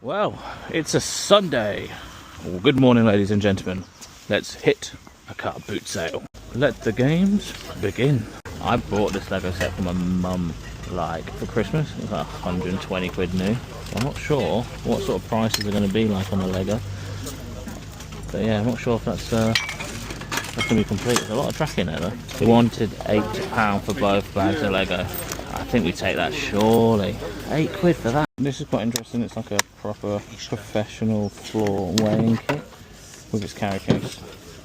Well, it's a Sunday. Well, good morning, ladies and gentlemen. Let's hit a car boot sale. Let the games begin. I bought this Lego set for my mum, like, for Christmas. It was like 120 quid new. I'm not sure what sort of prices are going to be like on a Lego. But yeah, I'm not sure if that's going to be complete. There's a lot of track in there though. We wanted £8 for both bags of Lego. I think we take that surely. 8 quid for that. This is quite interesting. It's like a proper professional floor weighing kit with its carry case.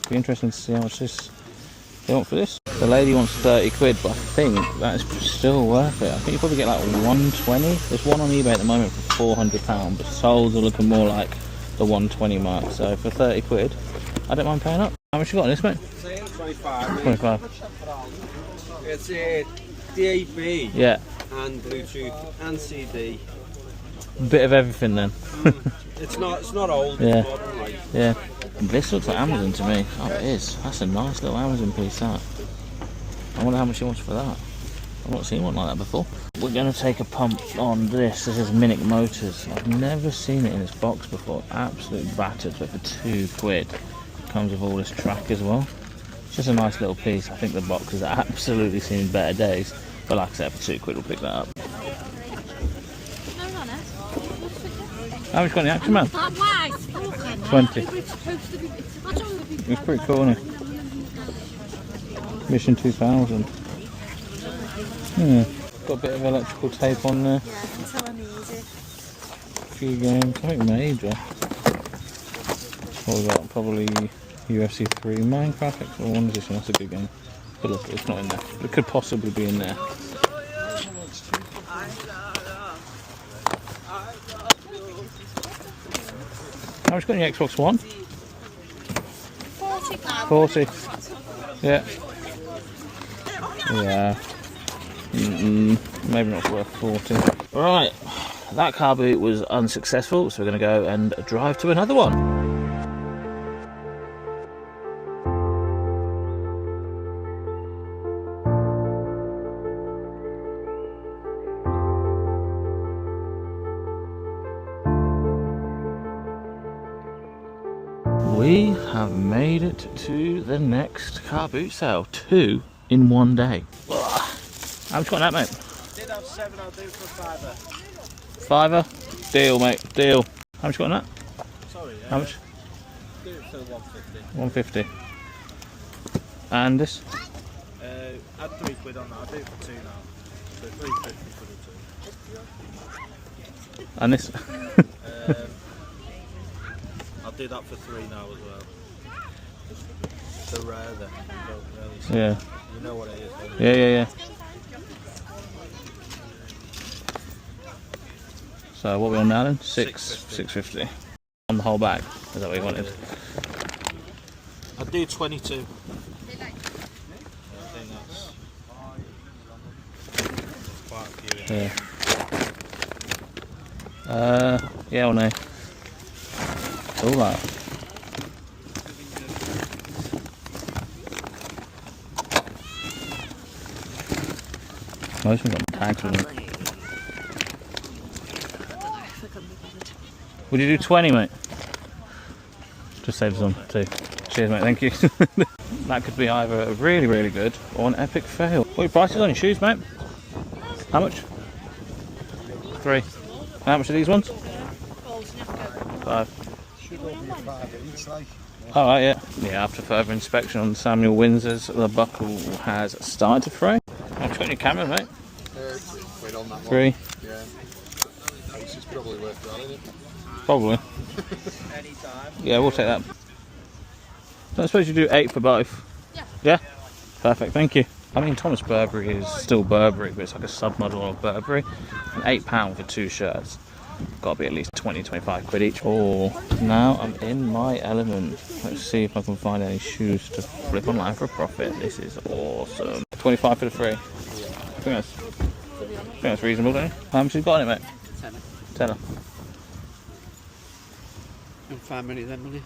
Be interesting to see how much they want for this. The lady wants 30 quid, but I think that is still worth it. I think you probably get like 120. There's one on eBay at the moment for £400, but solds are looking more like the 120 mark. So for 30 quid, I don't mind paying up. How much you got on this, mate? 25. 25. It's a DAB. Yeah. And Bluetooth and CD. Bit of everything then. It's not old. Yeah. It's modern, like. Yeah. This looks like Amazon to me. Oh, it is. That's a nice little Amazon piece, that. I wonder how much he wants for that. I've not seen one like that before. We're going to take a pump on this. This is Minic Motors. I've never seen it in this box before. Absolute battered, but for 2 quid. Comes with all this track as well. It's just a nice little piece. I think the box has absolutely seen better days. But like I said, for 2 quid we'll pick that up. How much got in the Action Man? 20. It's pretty cool, isn't it? Mission 2000. Got a bit of electrical tape on there. Yeah, I can tell I'm easy. A few games, something major. What we got? Probably UFC 3 Minecraft Extra 1 edition. That's a good game. But look, it's not in there. It could possibly be in there. How much got in your Xbox One? 40. Yeah. Yeah. Maybe not worth 40. Right. That car boot was unsuccessful, so we're going to go and drive to another one. We have made it to the next car boot sale. 2 in one day. Ugh. How much got that, mate? Did have 7, I'll do for £5? Deal, mate, deal. How much got on that? Sorry, yeah. How much? Do it for 150. 150. And this? Add 3 quid on that, I'll do it for 2 now. So 350 for the 2. And this? I'll do that for 3 now as well. It's a rare then. You don't really see. Yeah. You know what it is, don't you? Yeah. So what are we on now then? 650. On the whole bag. Is that what you wanted? I'll do 22. I think that's quite a few. Yeah or no? All that. Most of them got tags with them. Would you do 20, mate? Just save some too. Cheers, mate, thank you. That could be either a really, really good or an epic fail. What are your prices on your shoes, mate? How much? 3. And how much are these ones? 5. Oh, right, yeah. Yeah, after further inspection on Samuel Windsor's, the buckle has started to fray. How much got in your camera, mate? 3 on that 3. one. Yeah. This is probably worth that, isn't it? Probably. Yeah, we'll take that. Don't suppose you do 8 for both? Yeah. Yeah? Perfect, thank you. I mean, Thomas Burberry is still Burberry, but it's like a sub-model of Burberry. And £8 for 2 shirts. Got to be at least 20-25 quid each. Oh, now I'm in my element. Let's see if I can find any shoes to flip online for a profit. This is awesome. 25 for the 3. I think that's reasonable, don't you? How much have you got on it, mate? Tenner. And 5 minutes then, will you?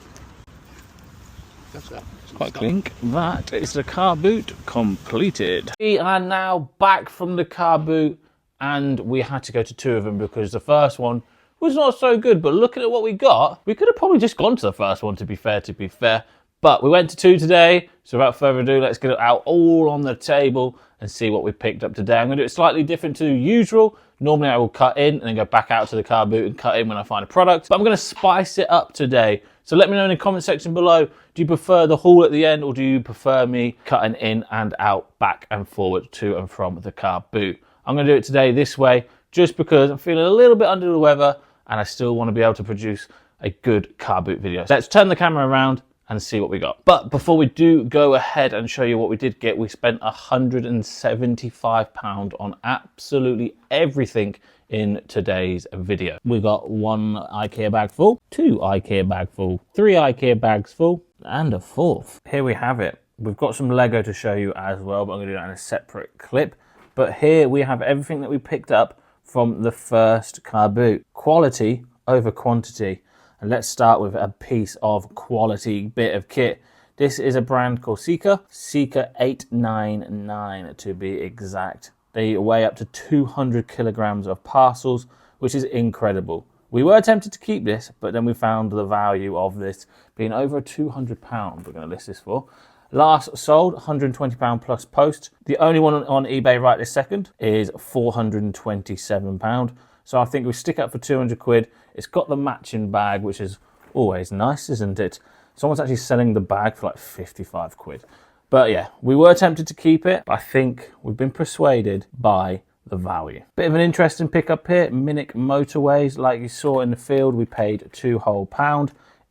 That's that. It's quite clink. That is the car boot completed. We are now back from the car boot, and we had to go to 2 of them because the first one was not so good, but looking at what we got, we could have probably just gone to the first one, to be fair. But we went to 2 today, so without further ado, let's get it out all on the table and see what we picked up today. I'm going to do it slightly different to usual. Normally I will cut in and then go back out to the car boot and cut in when I find a product, but I'm going to spice it up today. So let me know in the comment section below, do you prefer the haul at the end, or do you prefer me cutting in and out, back and forward, to and from the car boot? I'm going to do it today this way, just because I'm feeling a little bit under the weather and I still want to be able to produce a good car boot video. So let's turn the camera around and see what we got. But before we do go ahead and show you what we did get, we spent £175 on absolutely everything in today's video. We got 1 IKEA bag full, 2 IKEA bag full, 3 IKEA bags full, and a 4th. Here we have it. We've got some Lego to show you as well, but I'm gonna do that in a separate clip. But here we have everything that we picked up from the first car boot. Quality over quantity. And let's start with a piece of quality bit of kit. This is a brand called Sika 899 to be exact. They weigh up to 200 kilograms of parcels, which is incredible. We were tempted to keep this, but then we found the value of this being over £200 we're going to list this for. Last sold, £120 plus post. The only one on eBay right this second is £427. So I think we stick up for 200 quid. It's got the matching bag, which is always nice, isn't it? Someone's actually selling the bag for like 55 quid. But yeah, we were tempted to keep it, but I think we've been persuaded by the value. Bit of an interesting pickup here, Minic Motorways. Like you saw in the field, we paid £2 whole.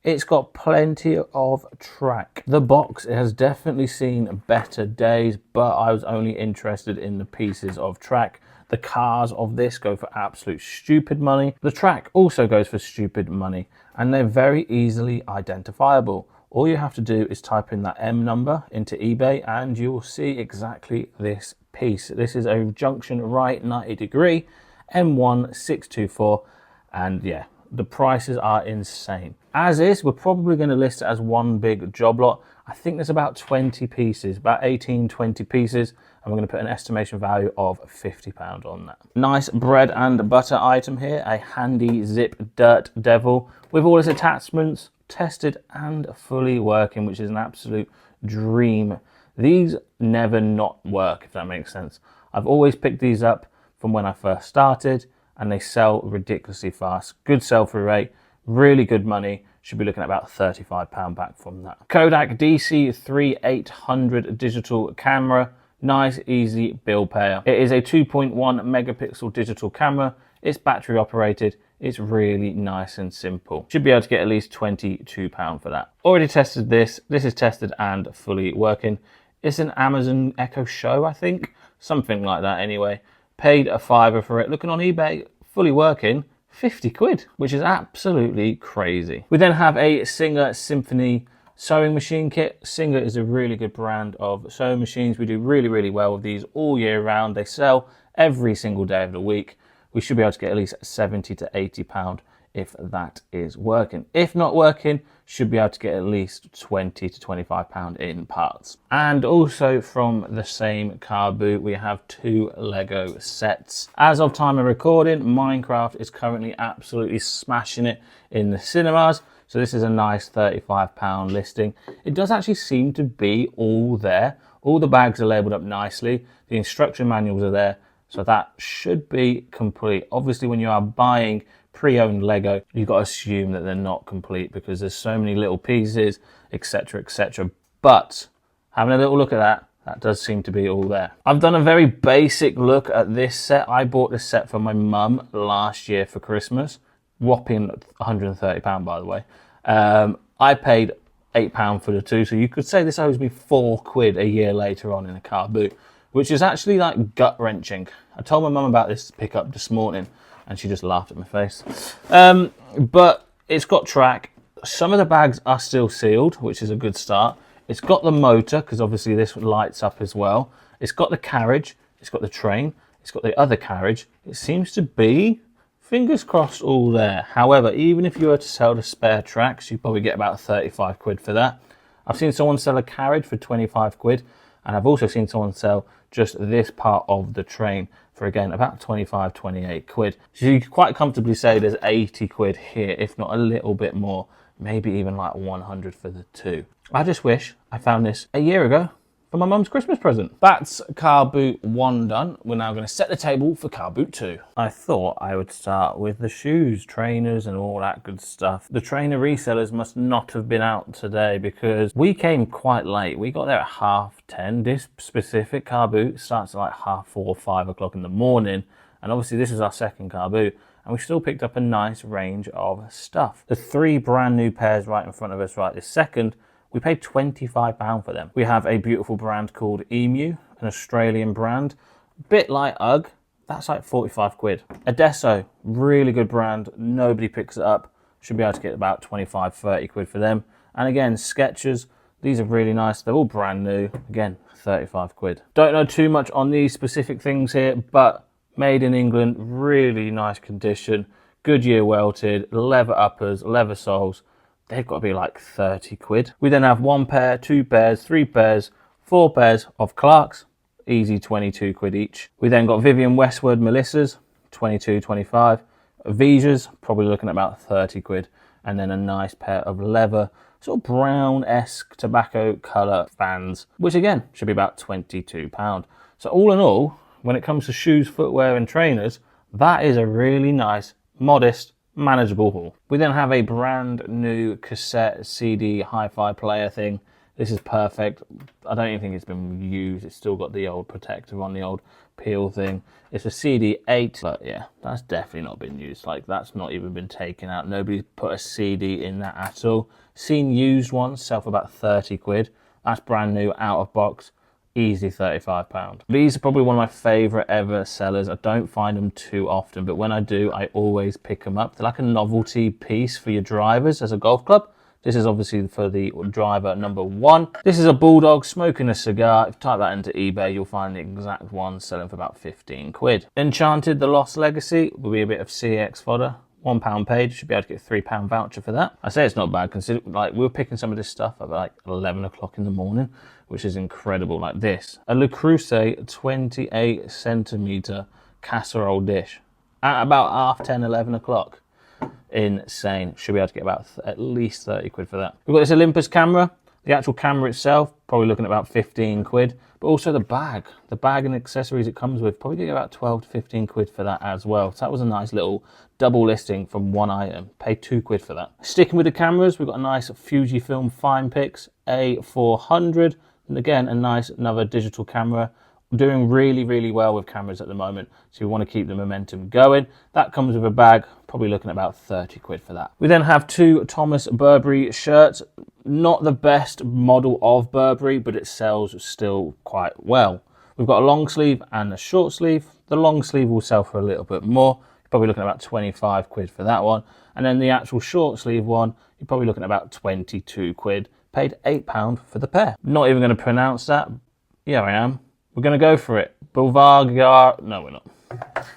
It's got plenty of track. The box, it has definitely seen better days, but I was only interested in the pieces of track. The cars of this go for absolute stupid money. The track also goes for stupid money, and they're very easily identifiable. All you have to do is type in that M number into eBay and you will see exactly this piece. This is a junction right 90 degree M1624, and yeah, the prices are insane. As is, we're probably going to list it as one big job lot. I think there's about 20 pieces, about 18, 20 pieces, and we're going to put an estimation value of £50 on that. Nice bread and butter item here, a handy zip Dirt Devil with all its attachments tested and fully working, which is an absolute dream. These never not work, if that makes sense. I've always picked these up from when I first started, and they sell ridiculously fast. Good sell-through rate, really good money. Should be looking at about £35 back from that. Kodak DC3800 digital camera. Nice, easy bill payer. It is a 2.1 megapixel digital camera. It's battery operated. It's really nice and simple. Should be able to get at least £22 for that. Already tested this. This is tested and fully working. It's an Amazon Echo Show, I think. Something like that anyway. Paid a £5 for it. Looking on eBay, fully working, 50 quid, which is absolutely crazy. We then have a Singer Symphony sewing machine kit. Singer is a really good brand of sewing machines. We do really, really well with these all year round. They sell every single day of the week. We should be able to get at least £70 to £80 if that is working. If not working, should be able to get at least £20 to £25 in parts. And also from the same car boot, we have 2 Lego sets. As of time of recording, Minecraft is currently absolutely smashing it in the cinemas. So this is a nice £35 listing. It does actually seem to be all there. All the bags are labeled up nicely. The instruction manuals are there. So that should be complete. Obviously, when you are buying pre-owned Lego, you've got to assume that they're not complete because there's so many little pieces, etc, etc. But having a little look at that, that does seem to be all there. I've done a very basic look at this set. I bought this set for my mum last year for Christmas. Whopping £130, by the way. I paid £8 for the 2, so you could say this owes me 4 quid a year later on in a car boot, which is actually like gut-wrenching. I told my mum about this pickup this morning, and she just laughed at my face. But it's got track. Some of the bags are still sealed, which is a good start. It's got the motor, because obviously this lights up as well. It's got the carriage. It's got the train. It's got the other carriage. It seems to be, fingers crossed, all there. However, even if you were to sell the spare tracks, you probably get about 35 quid for that. I've seen someone sell a carriage for 25 quid, and I've also seen someone sell just this part of the train for, again, about 25, 28 quid. So you could quite comfortably say there's 80 quid here, if not a little bit more, maybe even like 100 for the two. I just wish I found this a year ago for my mum's Christmas present. That's car boot 1 done. We're now going to set the table for car boot 2. I thought I would start with the shoes, trainers and all that good stuff. The trainer resellers must not have been out today because we came quite late. We got there at 10:30. This specific car boot starts at like 4:30, 5 o'clock in the morning. And obviously this is our second car boot. And we still picked up a nice range of stuff. The 3 brand new pairs right in front of us right this second, we paid £25 for them. We have a beautiful brand called Emu, an Australian brand. Bit like UGG, that's like 45 quid. Adesso, really good brand, nobody picks it up. Should be able to get about 25, 30 quid for them. And again, Skechers, these are really nice. They're all brand new, again, 35 quid. Don't know too much on these specific things here, but made in England, really nice condition. Goodyear welted, leather uppers, leather soles. They've got to be like 30 quid. We then have 1 pair, 2 pairs, 3 pairs, 4 pairs of Clarks, easy 22 quid each. We then got Vivienne Westwood Melissas, 22, 25. Vijas, probably looking at about 30 quid. And then a nice pair of leather, sort of brown-esque tobacco colour Vans, which again, should be about £22. So all in all, when it comes to shoes, footwear and trainers, that is a really nice, modest, manageable haul. We then have a brand new cassette CD hi-fi player thing. This is perfect. I don't even think it's been used. It's still got the old protector on the old peel thing. It's a CD8, but yeah, that's definitely not been used. Like, that's not even been taken out. Nobody's put a CD in that at all. Seen used ones sell for about 30 quid. That's brand new, out of box. Easy £35. These are probably one of my favourite ever sellers. I don't find them too often, but when I do, I always pick them up. They're like a novelty piece for your drivers as a golf club. This is obviously for the driver number 1. This is a Bulldog smoking a cigar. If you type that into eBay, you'll find the exact one selling for about 15 quid. Enchanted, the Lost Legacy, will be a bit of CX fodder. £1 paid, should be able to get a £3 voucher for that. I say it's not bad, considering like we were picking some of this stuff at like 11 o'clock in the morning, which is incredible. Like this, a Le Creuset 28 centimeter casserole dish at about 10:30, 11 o'clock. Insane. Should be able to get about at least 30 quid for that. We've got this Olympus camera. The actual camera itself, probably looking at about 15 quid. But also the bag and accessories it comes with, probably get about 12 to 15 quid for that as well. So that was a nice little double listing from one item. Paid 2 quid for that. Sticking with the cameras, we've got a nice Fujifilm FinePix A400. And again, a nice another digital camera. Doing really, really well with cameras at the moment. So we want to keep the momentum going. That comes with a bag, probably looking at about 30 quid for that. We then have 2 Thomas Burberry shirts. Not the best model of Burberry, but it sells still quite well. We've got a long sleeve and a short sleeve. The long sleeve will sell for a little bit more. You're probably looking at about 25 quid for that one. And then the actual short sleeve one, you're probably looking at about 22 quid. Paid £8 for the pair. Not even going to pronounce that. Yeah, I am. We're going to go for it. Bulvargar. No, we're not.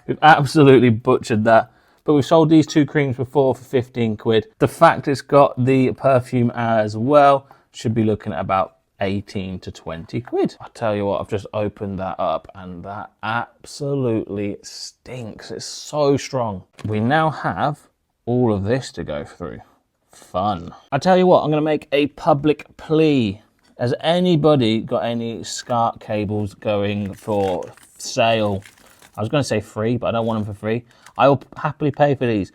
We've absolutely butchered that. But we've sold these 2 creams before for 15 quid. The fact it's got the perfume as well should be looking at about 18 to 20 quid. I tell you what, I've just opened that up and that absolutely stinks. It's so strong. We now have all of this to go through. Fun. I tell you what, I'm going to make a public plea. Has anybody got any SCART cables going for sale? I was going to say free, but I don't want them for free. I will happily pay for these,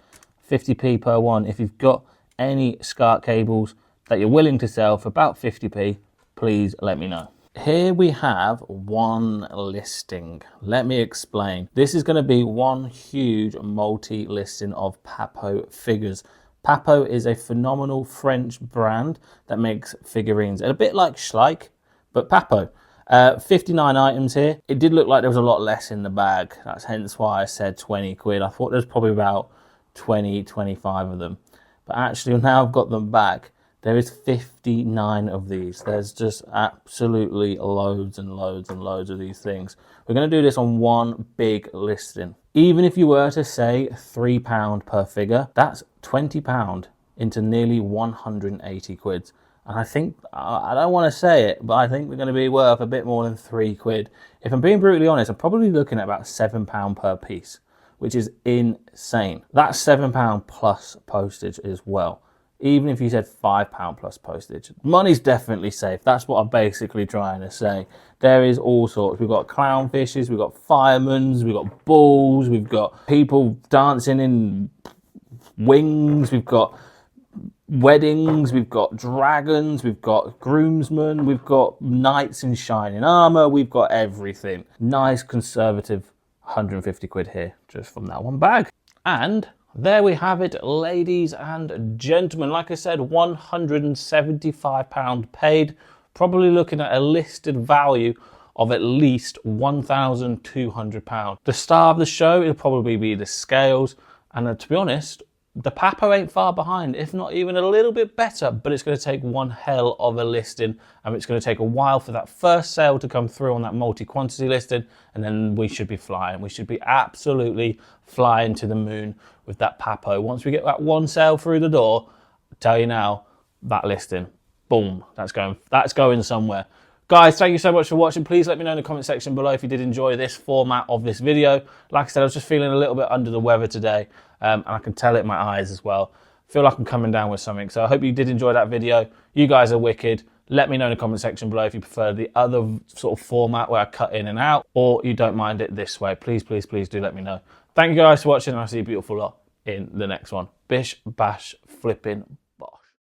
50p per one. If you've got any SCART cables that you're willing to sell for about 50p, please let me know. Here we have one listing. Let me explain. This is going to be one huge multi-listing of Papo figures. Papo is a phenomenal French brand that makes figurines. A bit like Schleich, but Papo. 59 items here. It did look like there was a lot less in the bag. That's hence why I said 20 quid. I thought there's probably about 20, 25 of them. But actually now I've got them back, there is 59 of these. There's just absolutely loads and loads and loads of these things. We're going to do this on one big listing. Even if you were to say £3 per figure, that's £20 into nearly 180 quid. And I think, I don't want to say it, but I think they're going to be worth a bit more than £3. If I'm being brutally honest, I'm probably looking at about £7 per piece, which is insane. That's £7 plus postage as well. Even if you said £5 plus postage, money's definitely safe. That's what I'm basically trying to say. There is all sorts. We've got clownfishes, we've got firemen's, we've got bulls, we've got people dancing in wings, we've got weddings, we've got dragons, we've got groomsmen, we've got knights in shining armour, we've got everything. Nice conservative £150 here, just from that one bag. And there we have it, ladies and gentlemen. Like I said, £175 paid, probably looking at a listed value of at least £1,200. The star of the show, it'll probably be the scales, and to be honest, the Papo ain't far behind, if not even a little bit better, but it's going to take one hell of a listing, and it's going to take a while for that first sale to come through on that multi-quantity listing, and then we should be flying. We should be absolutely flying to the moon with that Papo. Once we get that one sale through the door, I tell you now, that listing, boom, that's going somewhere. Guys, thank you so much for watching. Please let me know in the comment section below if you did enjoy this format of this video. Like I said, I was just feeling a little bit under the weather today, and I can tell it in my eyes as well. I feel like I'm coming down with something, so I hope you did enjoy that video. You guys are wicked. Let me know in the comment section below if you prefer the other sort of format where I cut in and out, or you don't mind it this way. Please, please, please do let me know. Thank you guys for watching, and I'll see you beautiful lot in the next one. Bish, bash, flipping